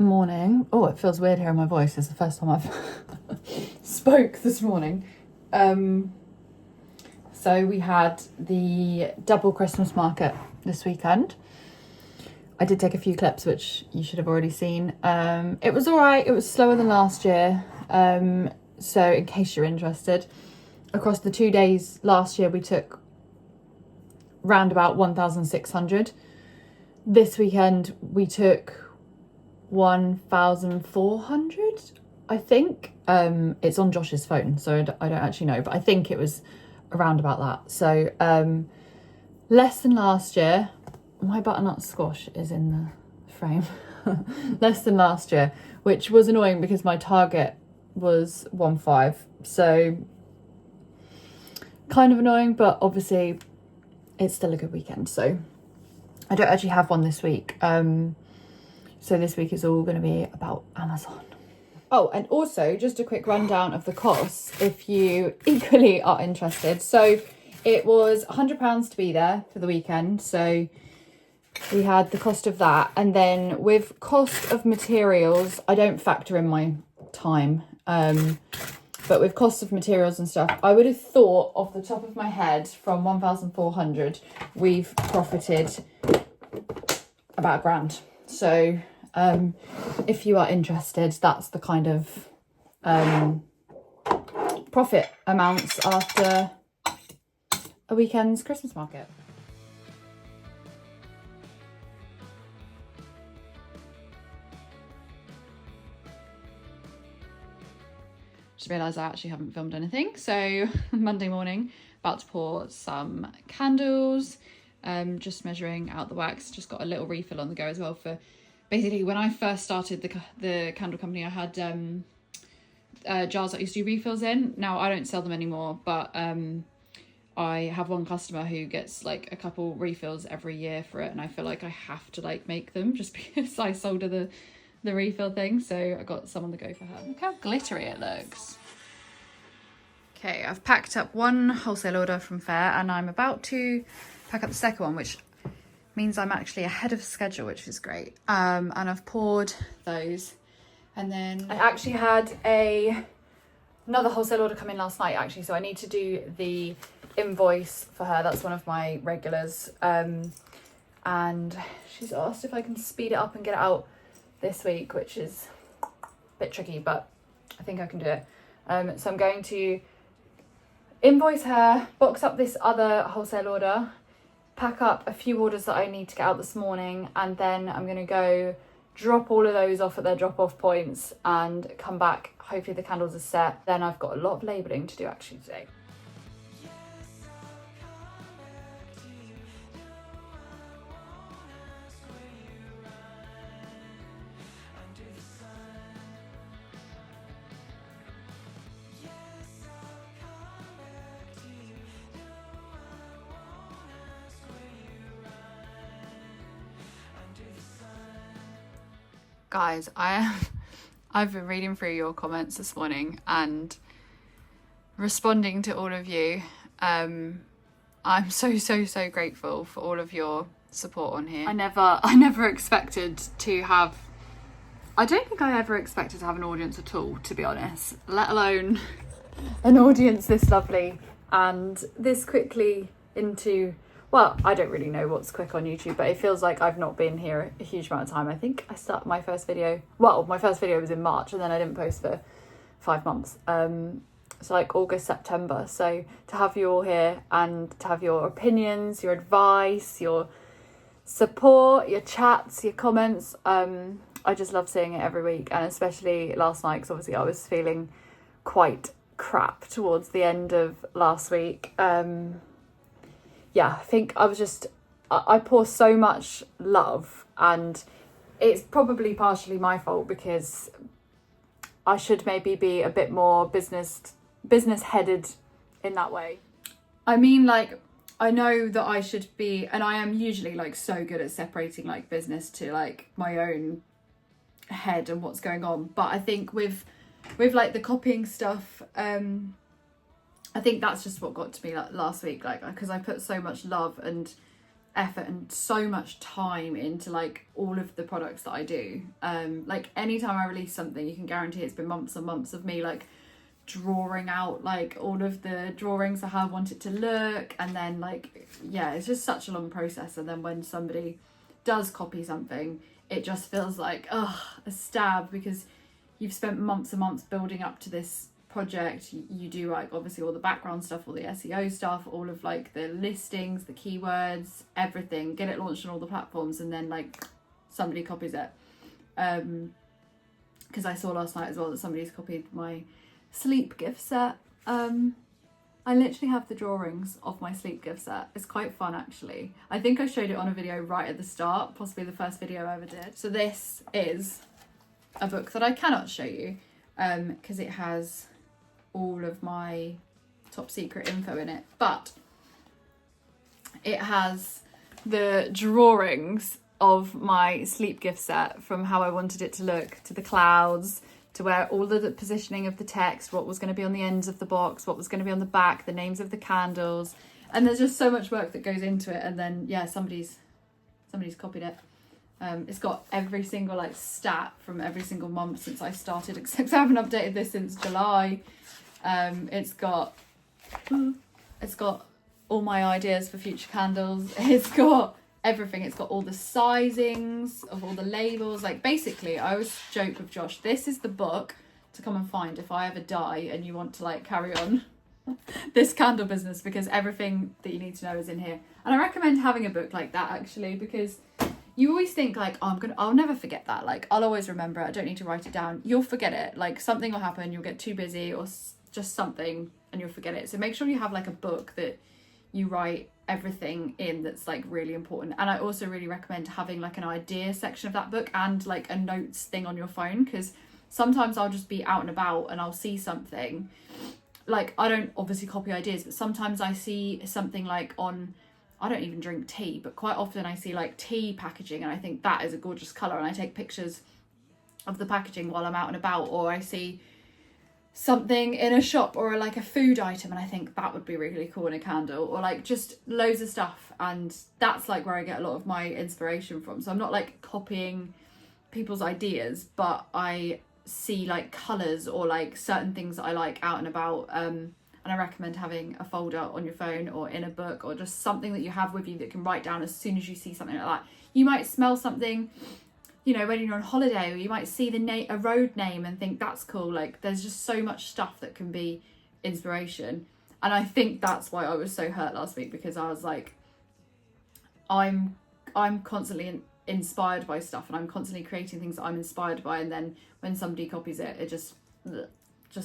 Morning. Oh, it feels weird hearing my voice. It's the first time I've spoke this morning. So we had the double Christmas market this weekend. I did take a few clips, which you should have already seen. It was all right. It was slower than last year. So in case you're interested, across the 2 days last year, we took round about 1,600. This weekend, we took 1,400, I think. It's on Josh's phone, so I don't actually know, but I think it was around about that. So less than last year. My butternut squash is in the frame. Less than last year, which was annoying because my target was 1.5, so kind of annoying, but obviously it's still a good weekend. So I don't actually have one this week. So this week is all going to be about Amazon. Oh, and also just a quick rundown of the costs if you equally are interested. So it was £100 to be there for the weekend. So we had the cost of that. And then with cost of materials, I don't factor in my time. But with cost of materials and stuff, I would have thought off the top of my head from 1,400, we've profited about £1,000. So if you are interested, that's the kind of profit amounts after a weekend's Christmas market. Just realised I actually haven't filmed anything. So Monday morning, about to pour some candles, just measuring out the wax. Just got a little refill on the go as well for basically when I first started the candle company. I had jars that I used to do refills in. Now I don't sell them anymore, but I have one customer who gets like a couple refills every year for it, and I feel like I have to like make them just because I sold her the refill thing. So I got some on the go for her. Look how glittery it looks. Okay, I've packed up one wholesale order from Fair and I'm about to pack up the second one, which means I'm actually ahead of schedule, which is great. And I've poured those. And then I actually had another wholesale order come in last night actually, so I need to do the invoice for her. That's one of my regulars. And she's asked if I can speed it up and get it out this week, which is a bit tricky, but I think I can do it. So I'm going to invoice her, box up this other wholesale order, pack up a few orders that I need to get out this morning, and then I'm going to go drop all of those off at their drop-off points and come back. Hopefully the candles are set. Then I've got a lot of labelling to do actually today. Guys, I've been reading through your comments this morning and responding to all of you. I'm so grateful for all of your support on here. I never expected to have, I don't think I ever expected to have an audience at all, to be honest, let alone an audience this lovely and this quickly into, well, I don't really know what's quick on YouTube, but it feels like I've not been here a huge amount of time. I think I started my first video, well, my first video was in March and then I didn't post for 5 months. So like August, September. So to have you all here and to have your opinions, your advice, your support, your chats, your comments, I just love seeing it every week. And especially last night, because obviously I was feeling quite crap towards the end of last week. Yeah, I think I pour so much love, and it's probably partially my fault because I should maybe be a bit more business headed in that way. I mean, like, I know that I should be, and I am usually like so good at separating like business to like my own head and what's going on. But I think with like the copying stuff, I think that's just what got to me like last week, like because I put so much love and effort and so much time into like all of the products that I do. Like anytime I release something, you can guarantee it's been months and months of me like drawing out like all of the drawings of how I want it to look, and then like, yeah, it's just such a long process. And then when somebody does copy something, it just feels like a stab, because you've spent months and months building up to this project. You do like obviously all the background stuff, all the SEO stuff, all of like the listings, the keywords, everything, get it launched on all the platforms, and then like somebody copies it. Because I saw last night as well that somebody's copied my sleep gift set. I literally have the drawings of my sleep gift set. It's quite fun actually. I think I showed it on a video right at the start, possibly the first video I ever did. So this is a book that I cannot show you because it has all of my top secret info in it, but it has the drawings of my sleep gift set, from how I wanted it to look, to the clouds, to where all of the positioning of the text, what was going to be on the ends of the box, what was going to be on the back, the names of the candles, and there's just so much work that goes into it. And then yeah, somebody's copied it. It's got every single like stat from every single month since I started, except I haven't updated this since July. It's got all my ideas for future candles. It's got everything. It's got all the sizings of all the labels. Like basically, I always joke with Josh, this is the book to come and find if I ever die and you want to like carry on this candle business, because everything that you need to know is in here. And I recommend having a book like that actually, because you always think like, oh, I'll never forget that. Like I'll always remember it. I don't need to write it down. You'll forget it. Like something will happen. You'll get too busy or just something and you'll forget it. So make sure you have like a book that you write everything in that's like really important. And I also really recommend having like an idea section of that book and like a notes thing on your phone, because sometimes I'll just be out and about and I'll see something. Like I don't obviously copy ideas, but sometimes I see something like on, I don't even drink tea, but quite often I see like tea packaging and I think that is a gorgeous colour, and I take pictures of the packaging while I'm out and about. Or I see something in a shop or like a food item and I think that would be really cool in a candle, or like just loads of stuff. And that's like where I get a lot of my inspiration from. So I'm not like copying people's ideas, but I see like colours or like certain things that I like out and about. And I recommend having a folder on your phone or in a book, or just something that you have with you that can write down as soon as you see something like that. You might smell something, you know, when you're on holiday, or you might see a road name and think that's cool. Like there's just so much stuff that can be inspiration. And I think that's why I was so hurt last week, because I was like, I'm constantly inspired by stuff and I'm constantly creating things that I'm inspired by, and then when somebody copies it, it just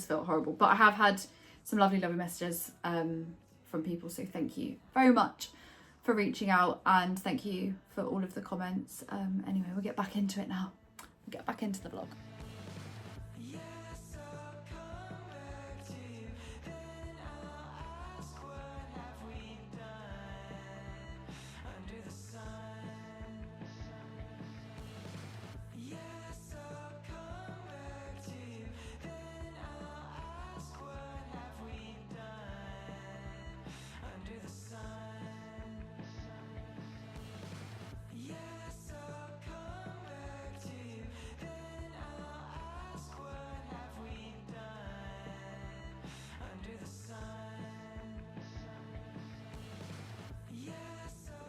felt horrible. But I have had some lovely messages from people, so thank you very much for reaching out, and thank you for all of the comments. Anyway, we'll get back into it now. We'll get back into the vlog.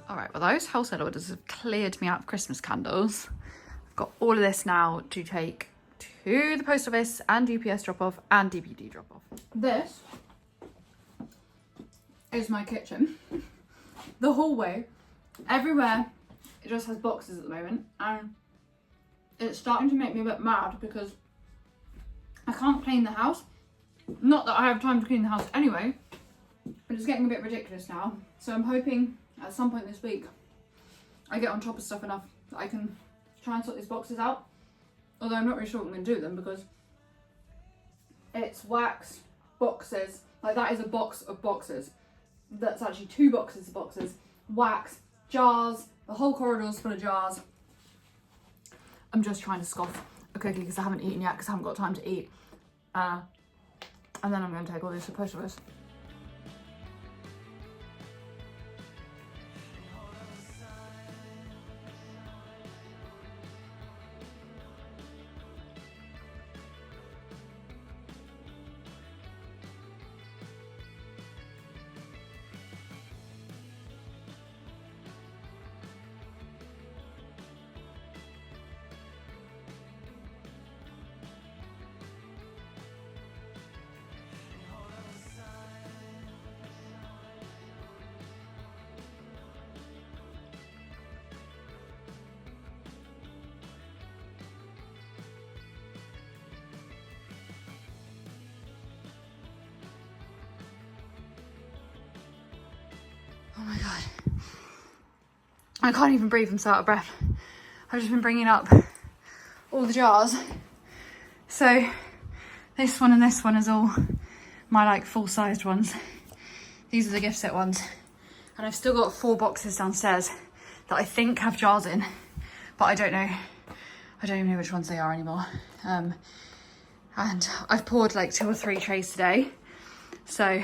All right, well, those wholesale orders have cleared me out of Christmas candles. I've got all of this now to take to the post office and UPS drop-off and DPD drop-off. This is my kitchen. The hallway, everywhere, it just has boxes at the moment, and it's starting to make me a bit mad because I can't clean the house. Not that I have time to clean the house anyway, but it's getting a bit ridiculous now. So I'm hoping at some point this week I get on top of stuff enough that I can try and sort these boxes out. Although I'm not really sure what I'm going to do with them, because it's wax boxes. Like that is a box of boxes. That's actually 2 boxes of boxes. Wax, jars, the whole corridor's full of jars. I'm just trying to scoff a cookie because I haven't eaten yet, because I haven't got time to eat. And then I'm going to take all this to the post office. I can't even breathe, I'm so out of breath. I've just been bringing up all the jars. So this one and this one is all my like full-sized ones. These are the gift set ones. And I've still got 4 boxes downstairs that I think have jars in, but I don't know. I don't even know which ones they are anymore. And I've poured like 2 or 3 trays today. So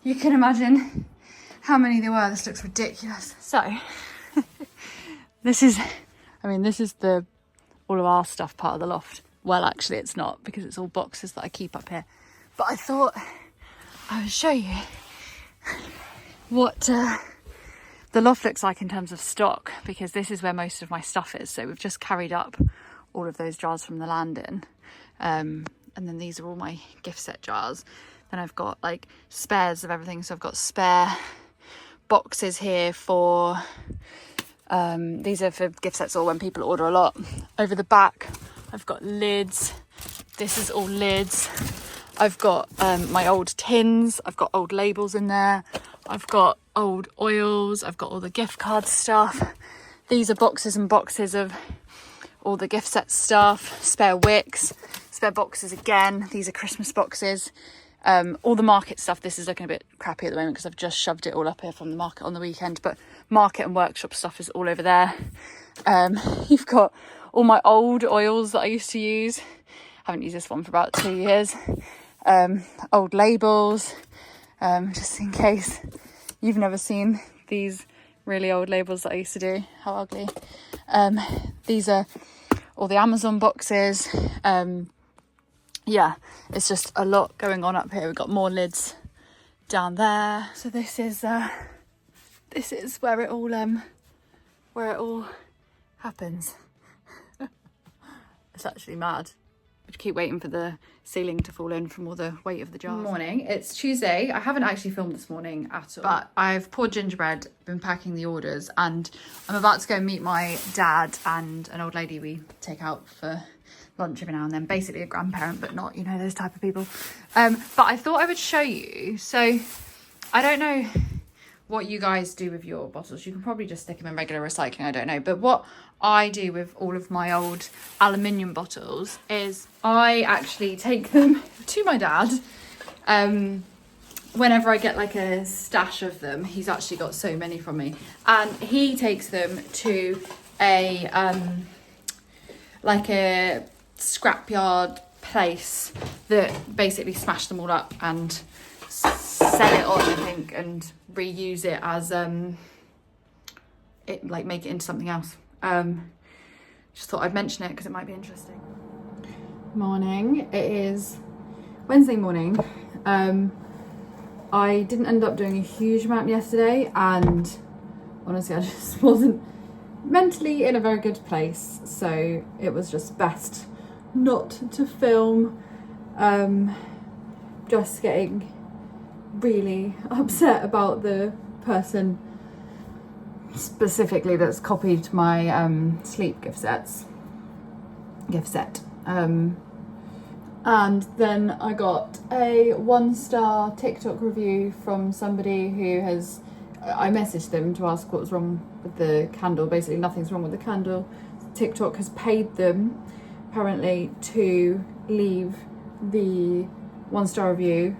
you can imagine how many there were. This looks ridiculous. So this is the all of our stuff part of the loft. Well, actually it's not, because it's all boxes that I keep up here. But I thought I would show you what the loft looks like in terms of stock, because this is where most of my stuff is. So we've just carried up all of those jars from the landing. And then these are all my gift set jars. Then I've got like spares of everything. So I've got spare boxes here for, these are for gift sets or when people order a lot. Over the back, I've got lids. This is all lids. I've got my old tins. I've got old labels in there. I've got old oils. I've got all the gift card stuff. These are boxes and boxes of all the gift set stuff. Spare wicks, spare boxes again. These are Christmas boxes. All the market stuff. This is looking a bit crappy at the moment because I've just shoved it all up here from the market on the weekend. But market and workshop stuff is all over there. You've got all my old oils that I used to use. Haven't used this one for about 2 years. Old labels, just in case you've never seen these really old labels that I used to do. How ugly. These are all the Amazon boxes. Yeah, it's just a lot going on up here. We've got more lids down there. So this is where it all happens. It's actually mad. I keep waiting for the ceiling to fall in from all the weight of the jars. Morning, it's Tuesday. I haven't actually filmed this morning at all, but I've poured gingerbread, been packing the orders, and I'm about to go meet my dad and an old lady we take out for lunch every now and then. Basically a grandparent, but not, you know, those type of people. But I thought I would show you. So I don't know what you guys do with your bottles. You can probably just stick them in regular recycling, I don't know. But what I do with all of my old aluminium bottles is I actually take them to my dad. Whenever I get like a stash of them, he's actually got so many from me, and he takes them to a like a scrapyard place that basically smash them all up and sell it on, I think, and reuse it as it, like, make it into something else. Just thought I'd mention it because it might be interesting. Morning, it is Wednesday morning. I didn't end up doing a huge amount yesterday, and honestly I just wasn't mentally in a very good place, so it was just best not to film. Just getting really upset about the person specifically that's copied my sleep gift set. And then I got a 1-star TikTok review from somebody who has, I messaged them to ask what was wrong with the candle. Basically nothing's wrong with the candle. TikTok has paid them apparently to leave the 1-star review.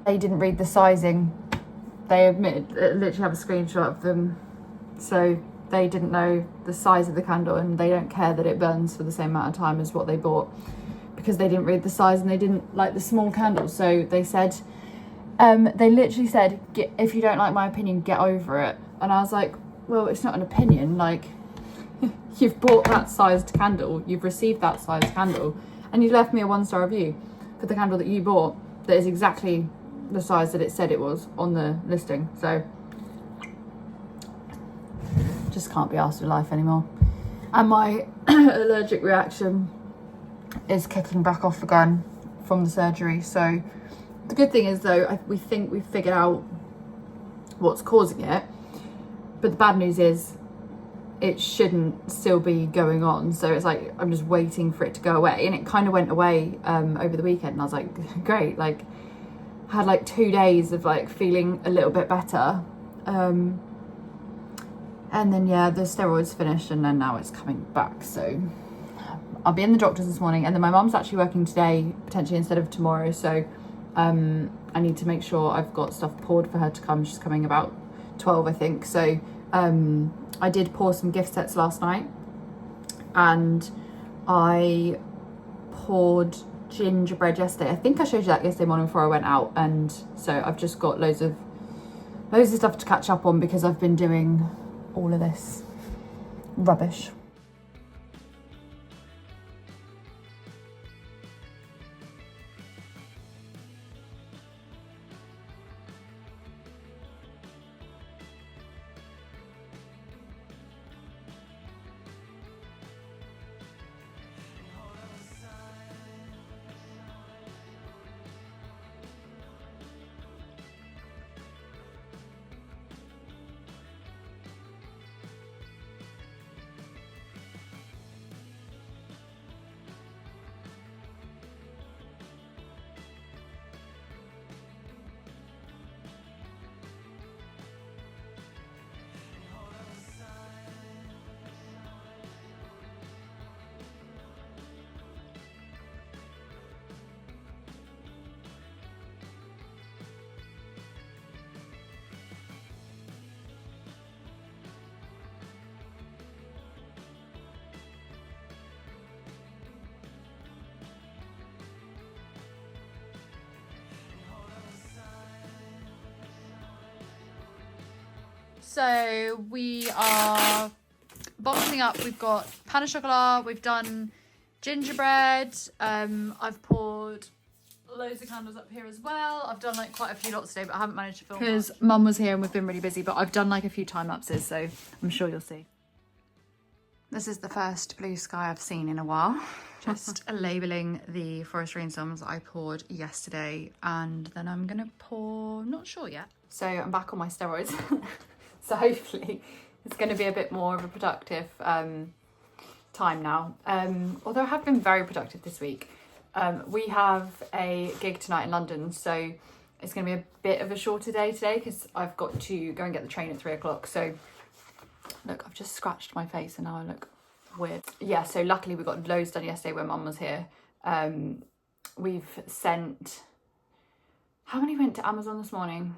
They didn't read the sizing. They admitted, literally have a screenshot of them. So they didn't know the size of the candle, and they don't care that it burns for the same amount of time as what they bought, because they didn't read the size and they didn't like the small candles. So they said, they literally said, if you don't like my opinion, get over it. And I was like, well, it's not an opinion. Like, you've bought that sized candle, you've received that sized candle, and you left me a 1-star review for the candle that you bought that is exactly the size that it said it was on the listing. So just can't be asked with life anymore. And my allergic reaction is kicking back off again from the surgery. So the good thing is, though, we think we've figured out what's causing it, but the bad news is it shouldn't still be going on. So it's like I'm just waiting for it to go away, and it kind of went away over the weekend, and I was like, great. Like, I had like 2 days of like feeling a little bit better, And then, yeah, the steroids finished and then now it's coming back. So I'll be in the doctor's this morning. And then my mum's actually working today, potentially instead of tomorrow. So I need to make sure I've got stuff poured for her to come. She's coming about 12, I think. So I did pour some gift sets last night. And I poured gingerbread yesterday. I think I showed you that yesterday morning before I went out. And so I've just got loads of stuff to catch up on because I've been doing all of this rubbish. So we are boxing up. We've got pain au chocolat, we've done gingerbread, I've poured loads of candles up here as well. I've done like quite a few lots today, but I haven't managed to film because mum was here and we've been really busy, but I've done like a few time lapses, so I'm sure you'll see. This is the first blue sky I've seen in a while. Just labelling the forest rainstorms I poured yesterday, and then I'm gonna pour, not sure yet. So I'm back on my steroids. So hopefully it's going to be a bit more of a productive time now. Although I have been very productive this week. We have a gig tonight in London, so it's going to be a bit of a shorter day today because I've got to go and get the train at 3 o'clock. So look, I've just scratched my face and now I look weird. Yeah, so luckily we got loads done yesterday when mum was here. We've sent, how many went to Amazon this morning?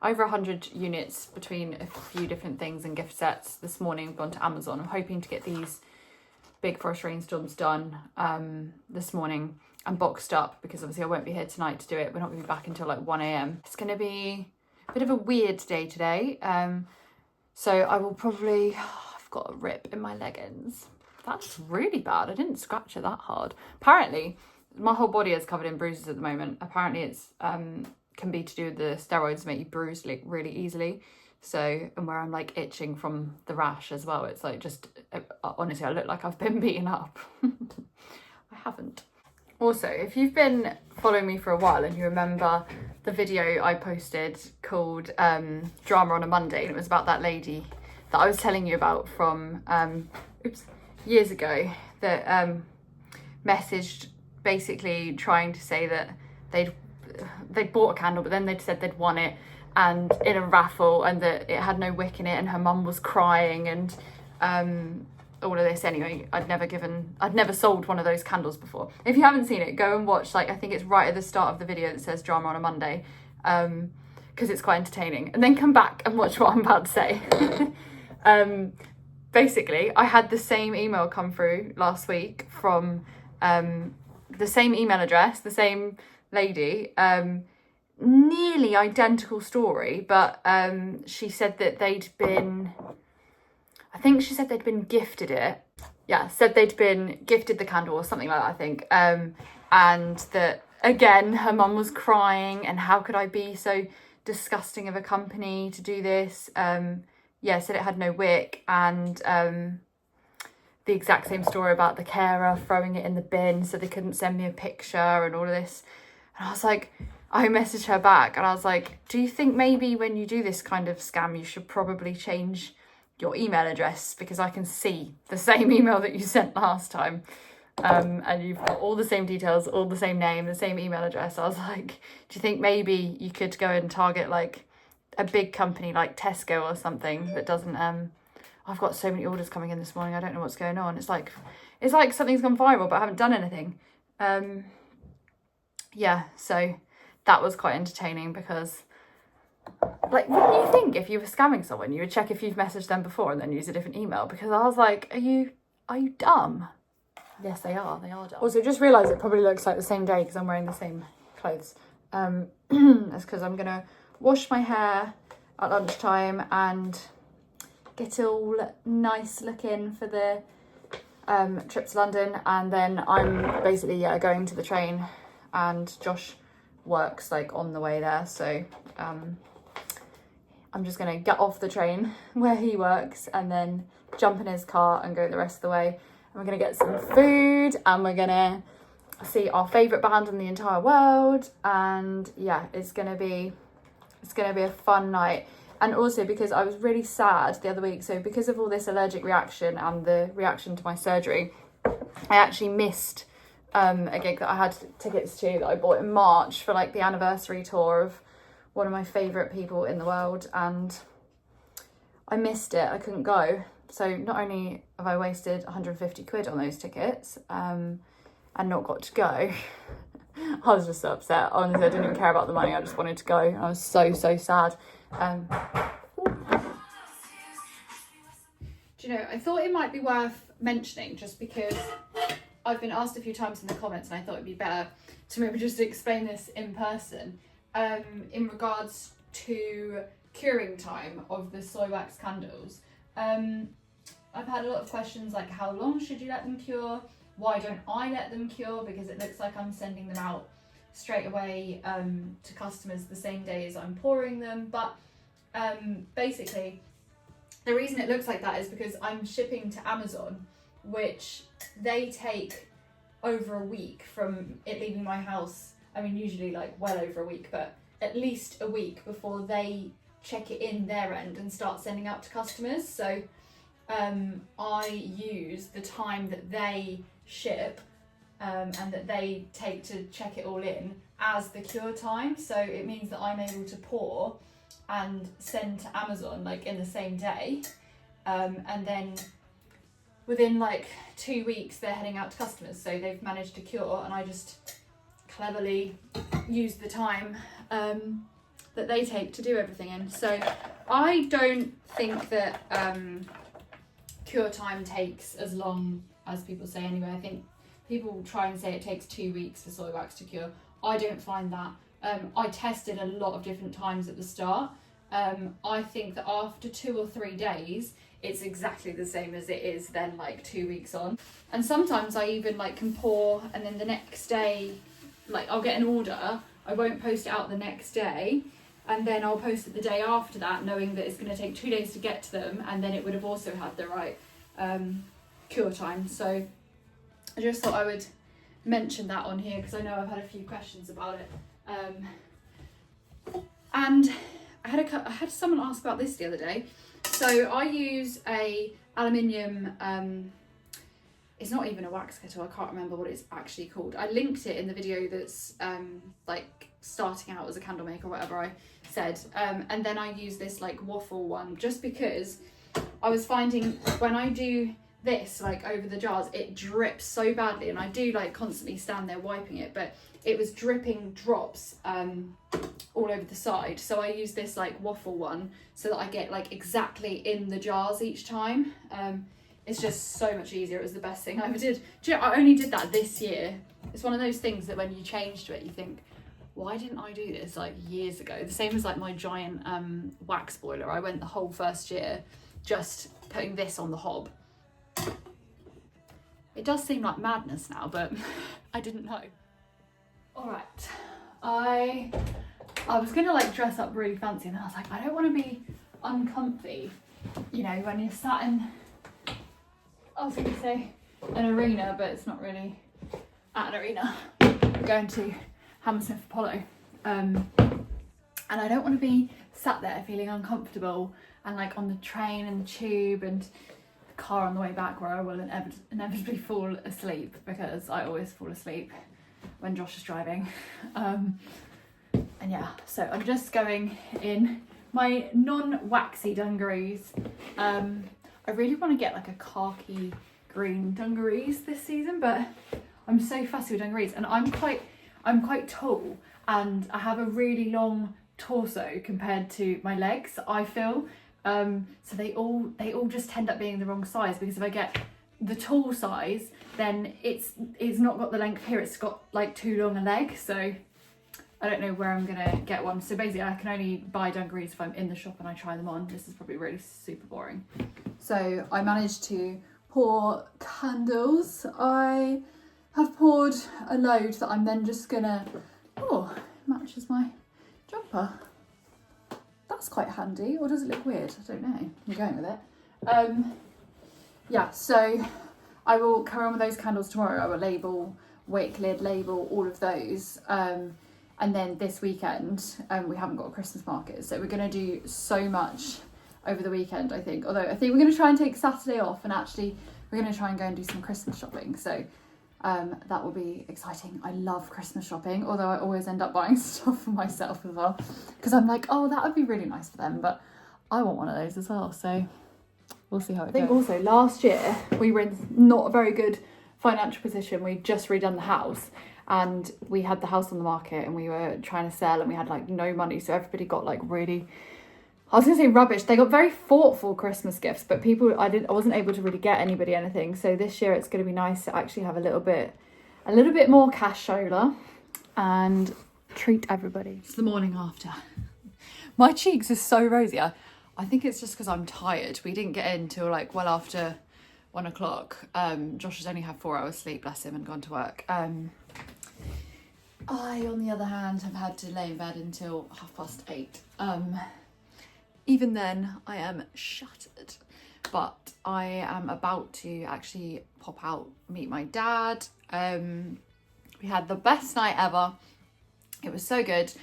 Over 100 units between a few different things and gift sets this morning. I've gone to Amazon. I'm hoping to get these big forest rainstorms done this morning and boxed up because obviously I won't be here tonight to do it. We're not going to be back until like 1 a.m. It's going to be a bit of a weird day today. So I will probably, I've got a rip in my leggings. That's really bad. I didn't scratch it that hard. Apparently, my whole body is covered in bruises at the moment. Apparently it's can be to do with the steroids, make you bruise like really easily. So, and where I'm like itching from the rash as well, it's like just, honestly, I look like I've been beaten up. I haven't. Also, if you've been following me for a while and you remember the video I posted called Drama on a Monday, and it was about that lady that I was telling you about from years ago that messaged basically trying to say that they'd bought a candle, but then they'd said they'd won it and in a raffle and that it had no wick in it and her mum was crying and all of this. Anyway, I'd never sold one of those candles before. If you haven't seen it, go and watch, like I think it's right at the start of the video that says Drama on a Monday, because it's quite entertaining, and then come back and watch what I'm about to say. Basically, I had the same email come through last week from the same email address, the same lady, nearly identical story, but she said that they'd been, I think she said they'd been gifted it. Yeah, said they'd been gifted the candle or something like that, I think. And that, again, her mum was crying and how could I be so disgusting of a company to do this? Yeah, said it had no wick, and the exact same story about the carer throwing it in the bin so they couldn't send me a picture and all of this. And I was like, I messaged her back and I was like, do you think maybe when you do this kind of scam, you should probably change your email address, because I can see the same email that you sent last time. And you've got all the same details, all the same name, the same email address. I was like, do you think maybe you could go and target like a big company like Tesco or something that doesn't I've got so many orders coming in this morning. I don't know what's going on. It's like something's gone viral, but I haven't done anything. Yeah, so that was quite entertaining because, like, wouldn't you think if you were scamming someone, you would check if you've messaged them before and then use a different email? Because I was like, are you dumb? Yes, they are. They are dumb. Also, just realised it probably looks like the same day because I'm wearing the same clothes. That's because I'm going to wash my hair at lunchtime and get it all nice looking for the trip to London. And then I'm basically, going to the train, and Josh works like on the way there. So I'm just going to get off the train where he works and then jump in his car and go the rest of the way. And we're going to get some food and we're going to see our favourite band in the entire world. And yeah, it's going to be a fun night. And also because I was really sad the other week, so because of all this allergic reaction and the reaction to my surgery, I actually missed a gig that I had tickets to that I bought in March for like the anniversary tour of one of my favourite people in the world, and I missed it. I couldn't go. So not only have I wasted 150 quid on those tickets and not got to go, I was just so upset. Honestly, I didn't even care about the money. I just wanted to go. I was so sad. Do you know, I thought it might be worth mentioning just because I've been asked a few times in the comments and I thought it'd be better to maybe just explain this in person, in regards to curing time of the soy wax candles. I've had a lot of questions like, how long should you let them cure? Why don't I let them cure? Because it looks like I'm sending them out straight away to customers the same day as I'm pouring them. But basically, the reason it looks like that is because I'm shipping to Amazon, which they take over a week from it leaving my house. I mean, usually like well over a week, but at least a week before they check it in their end and start sending out to customers. So I use the time that they ship and that they take to check it all in as the cure time. So it means that I'm able to pour and send to Amazon like in the same day, and then within like 2 weeks they're heading out to customers. So they've managed to cure, and I just cleverly use the time that they take to do everything in. So I don't think that cure time takes as long as people say anyway. I think people try and say it takes 2 weeks for soy wax to cure. I don't find that. I tested a lot of different times at the start. I think that after 2 or 3 days, it's exactly the same as it is then like 2 weeks on. And sometimes I even like can pour and then the next day, like I'll get an order, I won't post it out the next day, and then I'll post it the day after that, knowing that it's going to take 2 days to get to them, and then it would have also had the right cure time. So I just thought I would mention that on here because I know I've had a few questions about it. And I had someone ask about this the other day. So I use a aluminium, it's not even a wax kettle, I can't remember what it's actually called. I linked it in the video that's like starting out as a candle maker or whatever I said. And then I use this like waffle one just because I was finding when I do this like over the jars, it drips so badly, and I do like constantly stand there wiping it, but it was dripping drops all over the side. So I use this like waffle one so that I get like exactly in the jars each time. It's just so much easier. It was the best thing I ever did. Do you know, I only did that this year. It's one of those things that when you change to it, you think, why didn't I do this like years ago? The same as like my giant wax boiler. I went the whole first year just putting this on the hob. It does seem like madness now, but I didn't know. All right, I was gonna like dress up really fancy, and then I was like, I don't want to be uncomfy, you know, when you're sat in, I was gonna say an arena, but it's not really at an arena. We're going to Hammersmith Apollo, and I don't want to be sat there feeling uncomfortable and like on the train and the tube and the car on the way back where I will inevitably fall asleep, because I always fall asleep when Josh is driving. And yeah, so I'm just going in my non-waxy dungarees. I really want to get like a khaki green dungarees this season, but I'm so fussy with dungarees, and I'm quite tall, and I have a really long torso compared to my legs, I feel. So they all just end up being the wrong size, because if I get the tall size, then it's not got the length here, it's got like too long a leg. So I don't know where I'm gonna get one. So basically I can only buy dungarees if I'm in the shop and I try them on. This is probably really super boring. So I managed to pour candles. I have poured a load that I'm then just gonna, oh, matches my jumper. That's quite handy, or does it look weird? I don't know. I'm going with it. Yeah, so I will carry on with those candles tomorrow. I will label, wick, lid, label, all of those. And then this weekend, we haven't got a Christmas market, so we're going to do so much over the weekend, I think. Although I think we're going to try and take Saturday off, and actually we're going to try and go and do some Christmas shopping. So that will be exciting. I love Christmas shopping, although I always end up buying stuff for myself as well, because I'm like, oh, that would be really nice for them, but I want one of those as well. So we'll see how it goes. I think also last year we were in not a very good financial position. We'd just redone the house, and we had the house on the market, and we were trying to sell, and we had like no money, so everybody got like really, I was gonna say rubbish. They got very thoughtful Christmas gifts, but I wasn't able to really get anybody anything. So this year it's gonna be nice to actually have a little bit more cashola and treat everybody. It's the morning after. My cheeks are so rosy. I think it's just because I'm tired. We didn't get in till like well after 1 o'clock. Josh has only had 4 hours sleep, bless him, and gone to work. I, on the other hand, have had to lay in bed until 8:30. Even then, I am shattered. But I am about to actually pop out, meet my dad. We had the best night ever. It was so good.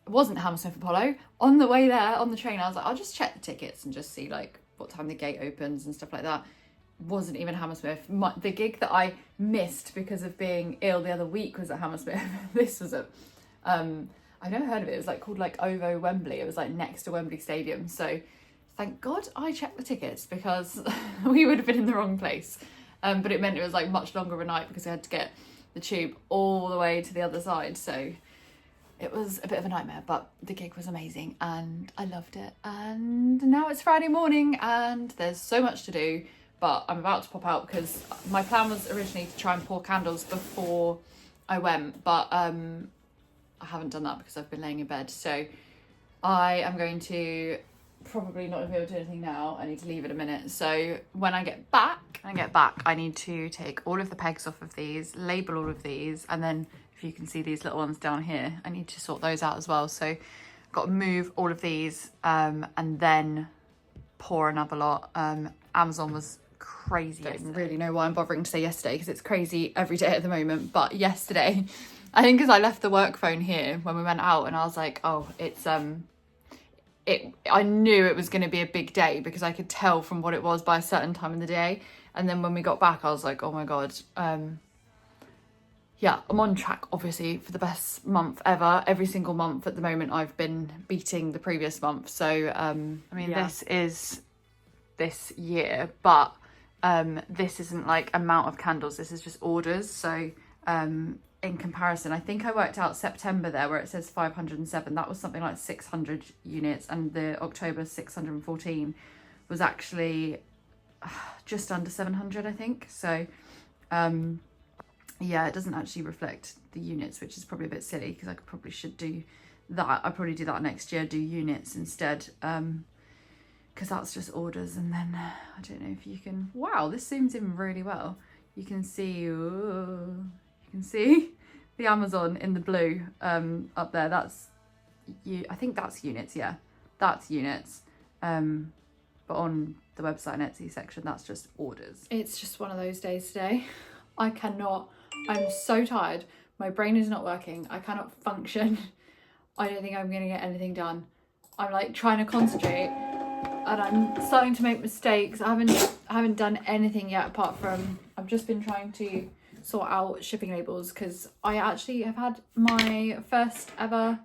It wasn't Hammersmith Apollo. On the way there, on the train, I was like, I'll just check the tickets and just see like what time the gate opens and stuff like that. Wasn't even Hammersmith. The gig that I missed because of being ill the other week was at Hammersmith. This was at, I've never heard of it. It was like called like OVO Wembley. It was like next to Wembley Stadium. So thank God I checked the tickets, because we would have been in the wrong place. But it meant it was like much longer of a night because I had to get the tube all the way to the other side. So it was a bit of a nightmare, but the gig was amazing and I loved it. And now it's Friday morning and there's so much to do. But I'm about to pop out because my plan was originally to try and pour candles before I went, but I haven't done that because I've been laying in bed. So I am going to probably not be able to do anything now. I need to leave it a minute. So when I get back, I need to take all of the pegs off of these, label all of these, and then if you can see these little ones down here, I need to sort those out as well. So I've got to move all of these and then pour another lot. Amazon was crazy. I don't really know why I'm bothering to say yesterday because it's crazy every day at the moment, but yesterday I think because I left the work phone here when we went out, and I was like, oh, it's I knew it was going to be a big day because I could tell from what it was by a certain time in the day. And then when we got back I was like, oh my god, yeah, I'm on track obviously for the best month ever. Every single month at the moment I've been beating the previous month. So I mean, yeah, this is this year, but this isn't like amount of candles, this is just orders. So in comparison, I think I worked out September there where it says 507, that was something like 600 units, and the October 614 was actually just under 700, I think. So yeah, it doesn't actually reflect the units, which is probably a bit silly because I probably should do that. I'll probably do that next year, do units instead, because that's just orders. And then I don't know if you can, wow, this zooms in really well. You can see, ooh, you can see the Amazon in the blue up there. That's I think that's units, yeah, that's units. But on the website and Etsy section, that's just orders. It's just one of those days today. I cannot, I'm so tired. My brain is not working. I cannot function. I don't think I'm gonna get anything done. I'm like trying to concentrate and I'm starting to make mistakes. I haven't done anything yet apart from, I've just been trying to sort out shipping labels because I actually have had my first ever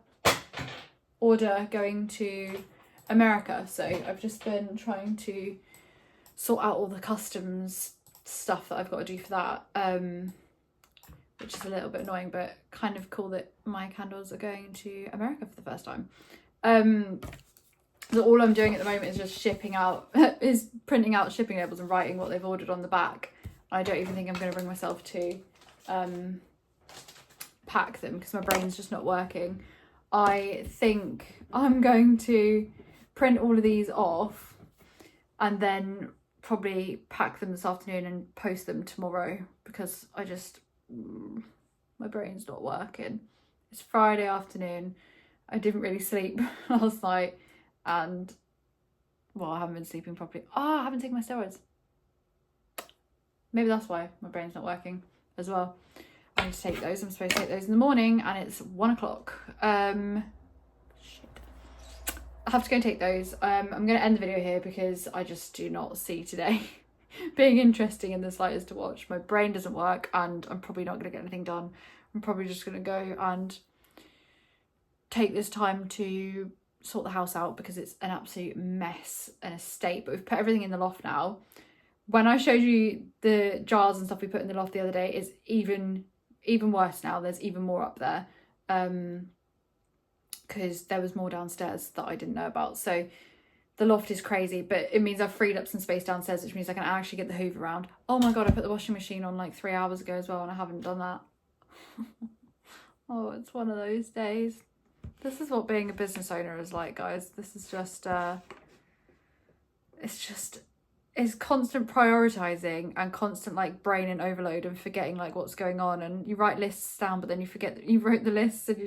order going to America. So I've just been trying to sort out all the customs stuff that I've got to do for that, which is a little bit annoying, but kind of cool that my candles are going to America for the first time. So all I'm doing at the moment is just printing out shipping labels and writing what they've ordered on the back. I don't even think I'm going to bring myself to pack them because my brain's just not working. I think I'm going to print all of these off and then probably pack them this afternoon and post them tomorrow because my brain's not working. It's Friday afternoon. I didn't really sleep last night and, well, I haven't been sleeping properly. Oh, I haven't taken my steroids. Maybe that's why my brain's not working as well. I need to take those. I'm supposed to take those in the morning and it's 1 o'clock. Shit. I have to go and take those. I'm going to end the video here because I just do not see today being interesting in the slightest to watch. My brain doesn't work and I'm probably not going to get anything done. I'm probably just going to go and take this time to sort the house out because it's an absolute mess and a state. But we've put everything in the loft now. When I showed you the jars and stuff we put in the loft the other day, it's even worse now. There's even more up there because there was more downstairs that I didn't know about. So the loft is crazy, but it means I've freed up some space downstairs, which means I can actually get the hoover around. Oh my God, I put the washing machine on like 3 hours ago as well and I haven't done that. Oh, it's one of those days. This is what being a business owner is like, guys. This is just, it's constant prioritizing and constant like brain and overload and forgetting like what's going on. And you write lists down, but then you forget that you wrote the lists and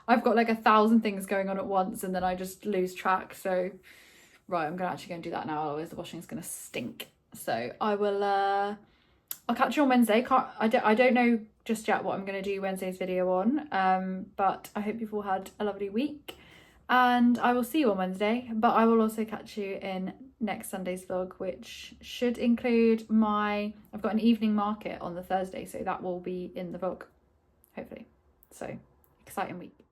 I've got like 1,000 things going on at once and then I just lose track. So, right, I'm gonna actually go and do that now. Otherwise the washing's gonna stink. So I will, I'll catch you on Wednesday. I don't know just yet what I'm going to do Wednesday's video on, but I hope you've all had a lovely week and I will see you on Wednesday. But I will also catch you in next Sunday's vlog, which should include I've got an evening market on the Thursday, so that will be in the vlog, hopefully. So, exciting week.